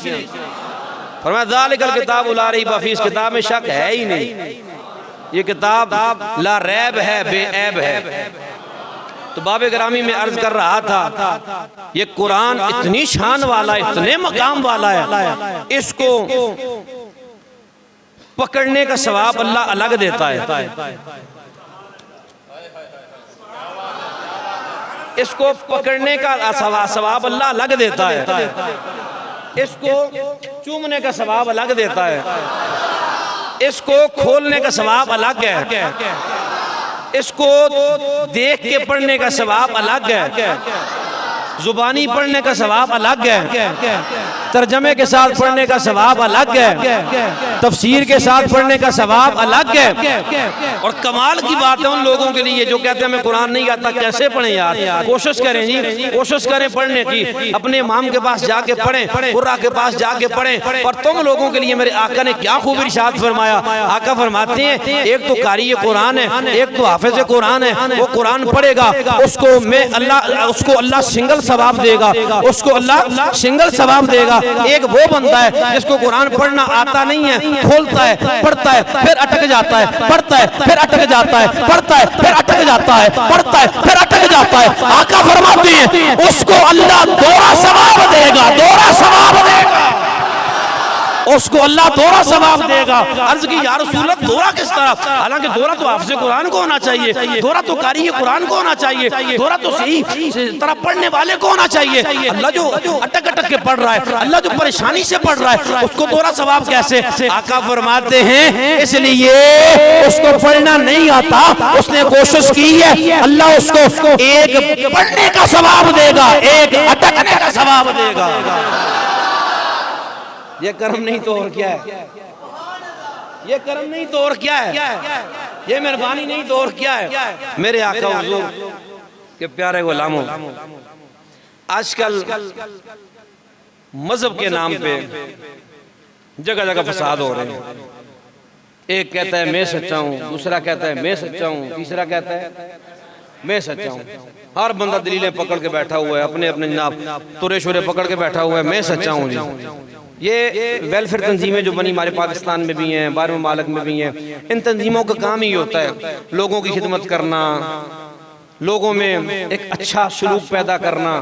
फरमाया ज़ालिकल किताबु ला रैब फीह, इस किताब में शक है ही नहीं, ये किताब ला रैब है, बेऐब है। तो बाबे ग्रामी में अर्ज कर रहा था ये कुरान इतनी शान वाला है, इतने मकाम वाला है, इसको पकड़ने का सवाब अल्लाह अलग देता है, इसको पकड़ने का सवाब अल्लाह अलग देता है, इसको चूमने का सवाब अलग देता है, इसको खोलने का सवाब अलग है, इसको देख के पढ़ने का सवाब अलग है, जुबानी पढ़ने का सवाब अलग है, तर्जमे के साथ पढ़ने का सवाब अलग है, तफसीर के साथ पढ़ने का सवाब अलग है। और कमाल की बात है उन लोगों के लिए जो कहते हैं हमें कुरान नहीं आता, कैसे पढ़ें यार? कोशिश करें जी, कोशिश करें पढ़ने की, अपने इमाम के पास जाके पढ़ें, कुर्रा के पास जाके पढ़ें। और तुम लोगों के लिए मेरे आका ने क्या खूब इरशाद फरमाया। आका फरमाते हैं एक तो कारी कुरान है, एक तो हाफिज कुरान है, वो कुरान पढ़ेगा उसको मैं अल्लाह, उसको अल्लाह सिंगल सवाब देगा, उसको अल्लाह सिंगल सवाब देगा। एक वो बंदा है जिसको कुरान पढ़ना आता नहीं है, खोलता है, पढ़ता है, फिर अटक जाता है, पढ़ता है, फिर अटक जाता है, पढ़ता है, फिर अटक जाता है, पढ़ता है, फिर अटक जाता है। आका फरमाते हैं उसको अल्लाह दोहरा सवाब देगा, दोहरा सवाब देगा, उसको अल्लाह दोहरा सवाब देगा। अर्ज की या रसूलल्लाह दोहरा किस तरह? हालांकि दोहरा तो हाफिज़ कुरान को होना चाहिए, दोहरा तो कारी कुरान को होना चाहिए, दोहरा तो सही तरह पढ़ने वाले को होना चाहिए। अल्लाह जो अटक अटक के पढ़ रहा है, अल्लाह जो परेशानी से पढ़ रहा है, उसको दोहरा सवाब कैसे? आका फरमाते हैं इसलिए उसको पढ़ना नहीं आता, उसने कोशिश की है, अल्लाह उसको एक पढ़ने का सवाब देगा, एक अटकने का सवाब देगा। ये कर्म नहीं तो और क्या है? ये कर्म नहीं तो और क्या है? ये मेहरबानी नहीं तो और क्या है? मेरे आका हुजूर के प्यारे गुलामों, आजकल मजहब के नाम पे जगह जगह फसाद हो रहे हैं। एक कहता है मैं सच्चा हूँ, दूसरा कहता है मैं सच्चा हूँ, तीसरा कहता है मैं सच्चा हूँ। हर बंदा दलीलें पकड़ के बैठा हुआ है, अपने अपने जनाब तुरे शुरे पकड़ के बैठा हुआ है, मैं सच्चा हूँ जी। ये वेलफेयर तंजीमें जो बनी हमारे पाकिस्तान में भी हैं, बाहर ममालिक में भी हैं, इन तंजीमों का काम ही होता है लोगों की खिदमत करना, लोगों में एक अच्छा सलूक पैदा करना।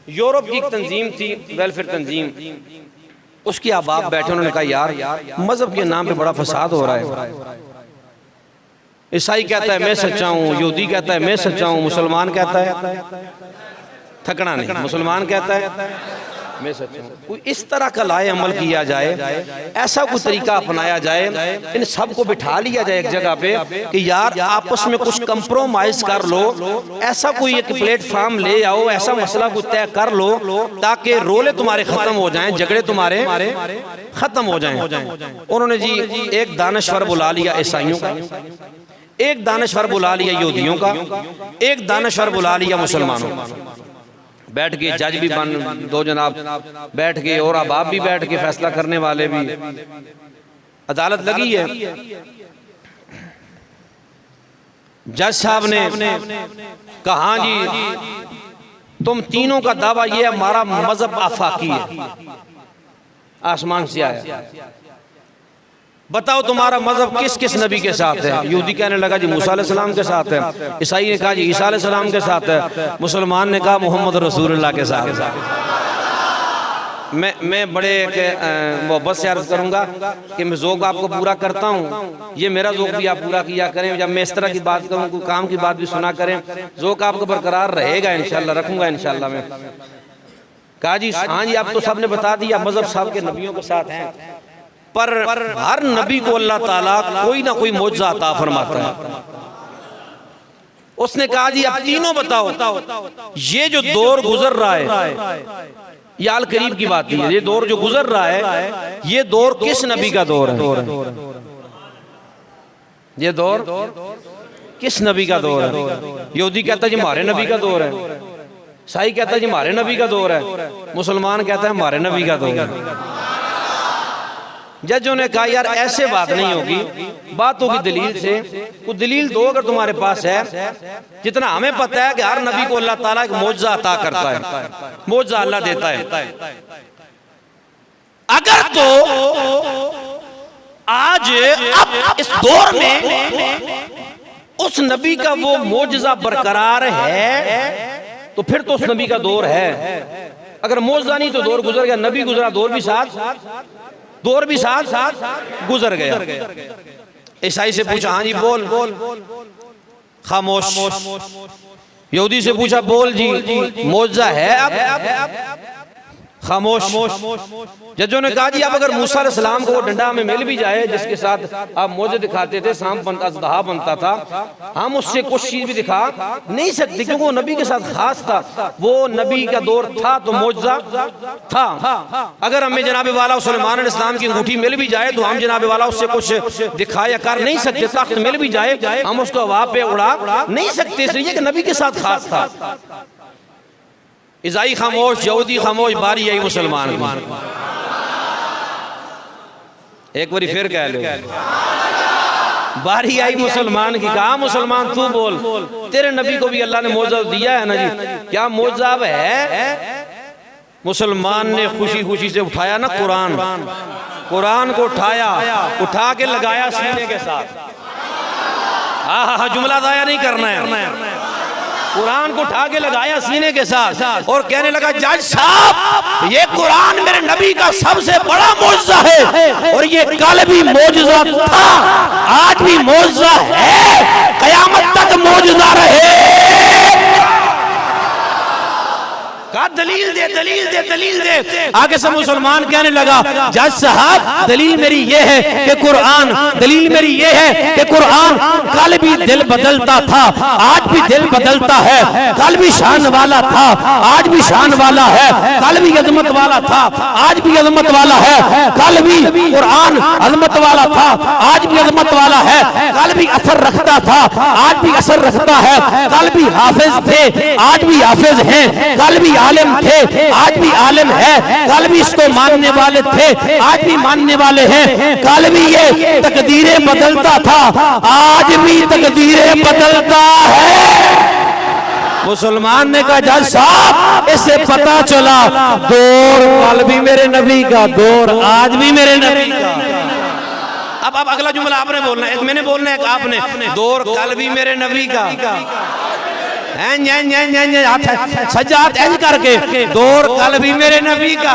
यूरोप की एक तंजीम थी वेलफेयर तंजीम, उसके अहबाब बैठे, उन्होंने कहा यार मजहब के नाम पे बड़ा फसाद हो रहा है। ईसाई कहता है मैं सच्चा हूँ, यहूदी कहता है मैं सच्चा हूँ, मुसलमान कहता है थकना नहीं, मुसलमान कहता है मैं सच्चा हूँ। कोई इस तरह का लाए अमल किया जाए, ऐसा कोई तरीका अपनाया जाए, इन सबको बिठा लिया जाए एक जगह पे कि यार आपस में कुछ कंप्रोमाइज कर लो, ऐसा कोई एक प्लेटफॉर्म ले आओ, ऐसा मसला कुछ तय कर लो ताकि रोले तुम्हारे खत्म हो जाएं, झगड़े तुम्हारे खत्म हो जाएं। उन्होंने जी एक दानश्वर बुला लिया ईसाइयों का, एक दानश्वर बुला लिया यहूदियों का, एक दानश्वर बुला लिया मुसलमानों का। बैठ के जज भी बन दो जनाब बैठ के, और अहबाब भी बैठ के, फैसला करने वाले भी, अदालत लगी है। जज साहब ने कहा जी तुम तीनों का दावा ये हमारा मजहब आफाकी है, आसमान से आया, बताओ तुम्हारा मजहब किस किस नबी के साथ है? यहूदी कहने लगा जी मूसा अलैहिस्सलाम के साथ है, ईसाई ने कहा जी ईसा अलैहिस्सलाम के साथ है, मुसलमान ने कहा मोहम्मद रसूलुल्लाह के साथ है। मैं बड़े मोहब्बत से अर्ज करूंगा कि मैं ज़ौक़ आपको पूरा करता हूँ, ये मेरा ज़ौक़ भी आप पूरा किया करें। जब मैं इस तरह की बात करूँ, कोई काम की बात भी सुना करें, ज़ौक़ आपका बरकरार रहेगा इंशाअल्लाह, रखूंगा इंशाअल्लाह मैं। कहा जी हाँ जी आप तो सबने बता दिया मजहब साहब के नबियों के साथ हैं, पर हर नबी को अल्लाह ताला कोई ना कोई मौजज़ा अता फरमाता है। उसने कहा जी अब तीनों बताओ ये जो दौर गुजर रहा है, ये आल करीब की बात है, ये दौर जो गुजर रहा है ये दौर किस नबी का दौर है? ये दौर किस नबी का दौर है? यहूदी कहता है जी हमारे नबी का दौर है, ईसाई कहता है जी हमारे नबी का दौर है, मुसलमान कहता है हमारे नबी का दौर है। जजों ने कहा यार ऐसे बात नहीं होगी, बात होगी दलील से। कुछ दलील दो अगर तुम्हारे पास है। जितना हमें पता है कि हर नबी को अल्लाह ताला एक मौजज़ा अता करता है, मौजज़ा अल्लाह देता है। अगर तो आज अब इस दौर में उस नबी का वो मोजज़ा बरकरार है तो फिर तो उस नबी का दौर है। अगर मोजज़ा नहीं तो दौर गुजर गया, नबी गुजरा दौर भी साथ गुजर गया। ईसाई से पूछा, हाँ जी बोल, खामोश। यहूदी से पूछा, बोल जी, मोजज़ा है अब? खामोश। जजों ने कहा जी अब अगर मूसा अलैहिस्सलाम को वो डंडा में मिल भी जाए जिसके साथ आप मोजे दिखाते थे, सांप बनता, अज़दहा बनता था, हम उससे कुछ चीज भी दिखा नहीं सकते क्योंकि वो नबी के साथ खास था, वो नबी का दौर था तो मोजज़ा था। अगर हमें जनाब वाला सुलेमान अलैहिस्सलाम की अंगूठी मिल भी जाए तो हम जनाब वाला उससे कुछ दिखा या कर नहीं सकते। तख्त मिल भी जाए हम उसको हवा पे उड़ा नहीं सकते, इसलिए कि नबी के साथ खास था। ईसाई खामोश, यहूदी खामोश, बारी आई मुसलमान की। एक बारी फिर कह लो, बारी आई मुसलमान की। कहा मुसलमान तू बोल, तेरे नबी को भी अल्लाह ने मौजज़ा दिया है ना जी, क्या मौजज़ा है? मुसलमान ने खुशी खुशी से उठाया ना कुरान को उठा के लगाया सीने के साथ। हाँ, जुमला दाया नहीं करना है। कुरान को उठा के लगाया सीने के साथ और कहने लगा, जज साहब ये कुरान मेरे नबी का सबसे बड़ा मौजज़ा है और ये कल भी मौजज़ा था, आज भी मौजज़ा है, क़यामत तक मौजज़ा रहे। कहा दलील दे। आगे से मुसलमान कहने लगा, जज साहब दलील मेरी ये है कि कुरान, दलील मेरी ये है कि कुरान कल भी दिल बदलता था, आज भी दिल बदलता है, कल भी शान वाला था, आज भी शान वाला है, कल भी अजमत वाला था, आज भी अजमत वाला है, कल भी कुरान अजमत वाला था, आज भी अजमत वाला है, कल भी असर रखता था, आज भी असर रखता है, कल भी हाफिज थे, आज भी हाफिज हैं, कल भी आलिम थे, आज भी आलिम है, कल भी इसको मानने वाले थे, आज भी मानने वाले हैं, कल भी ये तकदीरें बदलता था, आज भी तकदीरें बदलता है। मुसलमान ने कहा, जज साहब इससे पता चला दौर कल भी मेरे नबी का, दौर आज भी मेरे नबी का। अब अगला जुमला आपने बोलना है, एक मैंने बोलना है, एक आपने। दौर कल भी मेरे नबी का, सजात एंज करके, दौर कल भी मेरे नबी का।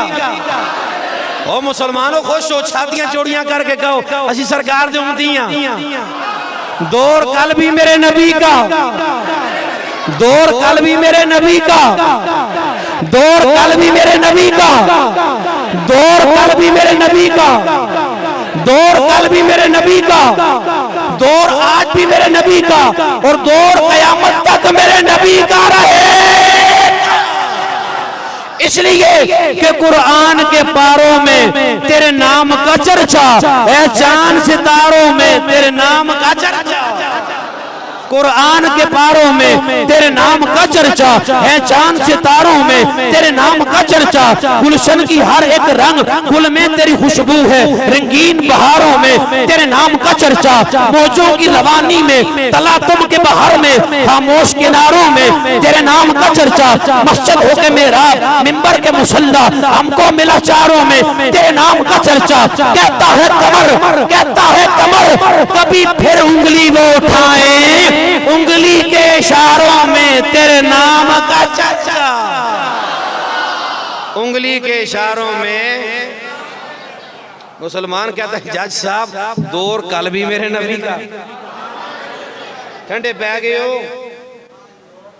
ओ मुसलमानों खुश हो, छातियां चोड़ियां करके कहो असी सरकार दे उम्मतियां। दौर कल भी मेरे नबी का, दौर कल भी मेरे नबी का, दौर कल भी मेरे नबी का, दौर कल भी मेरे नबी का, दौर कल भी मेरे नबी का, दौर आज भी मेरे नबी का और दौर क़यामत तक मेरे नबी का रहे। इसलिए कि कुरान के पारों में तेरे नाम का चर्चा है, चांद सितारों में तेरे नाम का चर्चा, कुरान के पारों में तेरे नाम का चर्चा है, चांद सितारों में तेरे नाम का चर्चा, गुलशन की हर एक रंग गुल में तेरी खुशबू है, रंगीन बहारों में तेरे नाम का चर्चा, मौजों की रवानी में, तलातुम के बहार में, खामोश किनारों में तेरे नाम का चर्चा, मस्जिद हो के मेहराब, मिंबर के मुसल्ला, हमको मिला चारों में तेरे नाम का चर्चा। कहता है कमर, कभी फिर उंगली वो उठाए, उंगली के इशारों में तेरे नाम का चर्चा, उंगली के इशारों में। मुसलमान कहता है, जज साहब दौर कल भी मेरे नबी का, ठंडे पै गए हो,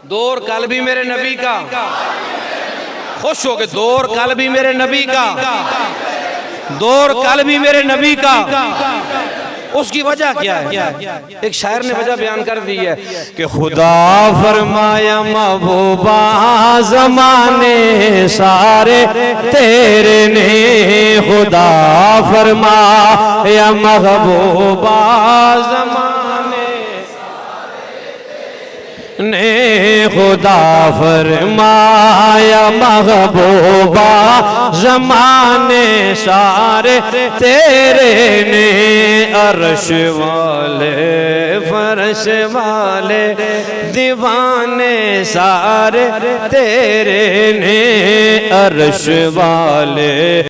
दौर कल भी मेरे नबी का, खुश हो गए, दौर कल भी मेरे नबी का, दौर कल भी मेरे नबी का। उसकी वजह क्या है? एक शायर ने वजह बयान कर दी है कि खुदा फरमाया महबूबा ज़माने सारे तेरे ने, खुदा फरमाया महबूबा ज़माने ने, खुदा फरमाया महबूबा ज़माने सारे तेरे ने, अर्श वाले फर्श वाले दीवाने सारे तेरे ने, अर्श वाले